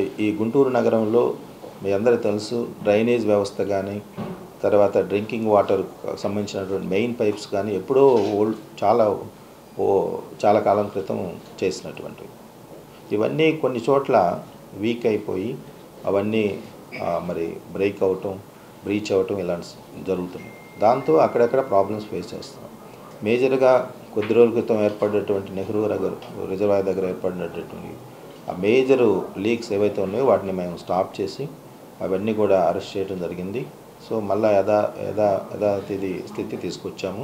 ఈ గుంటూరు నగరంలో మీ అందరికీ తెలుసు డ్రైనేజ్ వ్యవస్థ కానీ తర్వాత డ్రింకింగ్ వాటర్ సంబంధించినటువంటి మెయిన్ పైప్స్ కానీ ఎప్పుడో చాలా కాలం క్రితం చేసినటువంటివి. ఇవన్నీ కొన్ని చోట్ల వీక్ అయిపోయి అవన్నీ మరి బ్రీచ్ అవ్వటం ఇలాంటి జరుగుతుంది. దాంతో అక్కడక్కడ ప్రాబ్లమ్స్ ఫేస్ చేస్తున్నాం. మేజర్గా కొద్ది రోజుల క్రితం ఏర్పడినటువంటి నెహ్రూ రిజర్వాయర్ దగ్గర ఏర్పడినటువంటి ఆ మేజరు లీక్స్ ఏవైతే ఉన్నాయో వాటిని మేము స్టాప్ చేసి అవన్నీ కూడా అరెస్ట్ చేయడం జరిగింది. సో మళ్ళీ యథాతిథి స్థితి తీసుకొచ్చాము.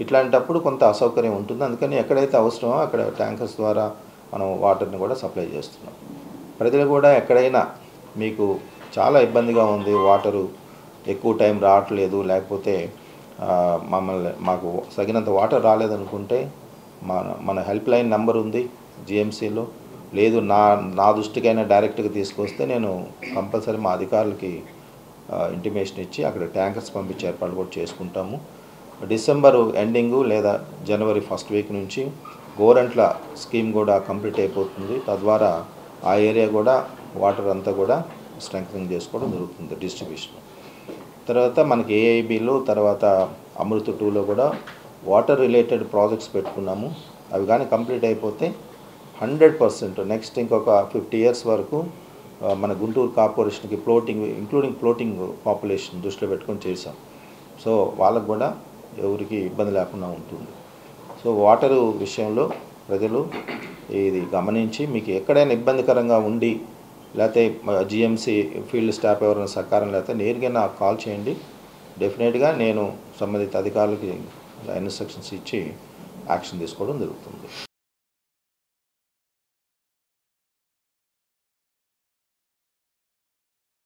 ఇట్లాంటప్పుడు కొంత అసౌకర్యం ఉంటుంది. అందుకని ఎక్కడైతే అవసరమో అక్కడ ట్యాంకర్స్ ద్వారా మనం వాటర్ని కూడా సప్లై చేస్తున్నాం. ప్రజలు కూడా ఎక్కడైనా మీకు చాలా ఇబ్బందిగా ఉంది, వాటరు ఎక్కువ టైం రావట్లేదు, లేకపోతే మాకు తగినంత వాటర్ రాలేదనుకుంటే మన హెల్ప్ లైన్ నెంబర్ ఉంది జిఎంసీలో. లేదు నా దృష్టికైనా డైరెక్ట్గా తీసుకొస్తే నేను కంపల్సరీ మా అధికారులకి ఇంటిమేషన్ ఇచ్చి అక్కడ ట్యాంకర్స్ పంపించే ఏర్పాట్లు కూడా చేసుకుంటాము. డిసెంబర్ ఎండింగు లేదా జనవరి ఫస్ట్ వీక్ నుంచి గోరంట్ల స్కీమ్ కూడా కంప్లీట్ అయిపోతుంది. తద్వారా ఆ ఏరియా కూడా వాటర్ అంతా కూడా స్ట్రెంగ్థనింగ్ చేసుకోవడం జరుగుతుంది డిస్ట్రిబ్యూషన్. తర్వాత మనకి ఏఐబీలో తర్వాత అమృత 2లో కూడా వాటర్ రిలేటెడ్ ప్రాజెక్ట్స్ పెట్టుకున్నాము. అవి కానీ కంప్లీట్ అయిపోతే 100% నెక్స్ట్ ఇంకొక 50 years వరకు మన గుంటూరు కార్పొరేషన్కి ఇంక్లూడింగ్ ఫ్లోటింగ్ పాపులేషన్ దృష్టిలో పెట్టుకొని చేశాం. సో వాళ్ళకు కూడా ఎవరికి ఇబ్బంది లేకుండా ఉంటుంది. సో వాటరు విషయంలో ప్రజలు ఇది గమనించి మీకు ఎక్కడైనా ఇబ్బందికరంగా ఉండి లేకపోతే జిఎంసీ ఫీల్డ్ స్టాఫ్ ఎవరైనా సహకారం లేకపోతే నేరుగా నాకు కాల్ చేయండి. డెఫినెట్గా నేను సంబంధిత అధికారులకి ఇన్స్ట్రక్షన్స్ ఇచ్చి యాక్షన్ తీసుకోవడం జరుగుతుంది.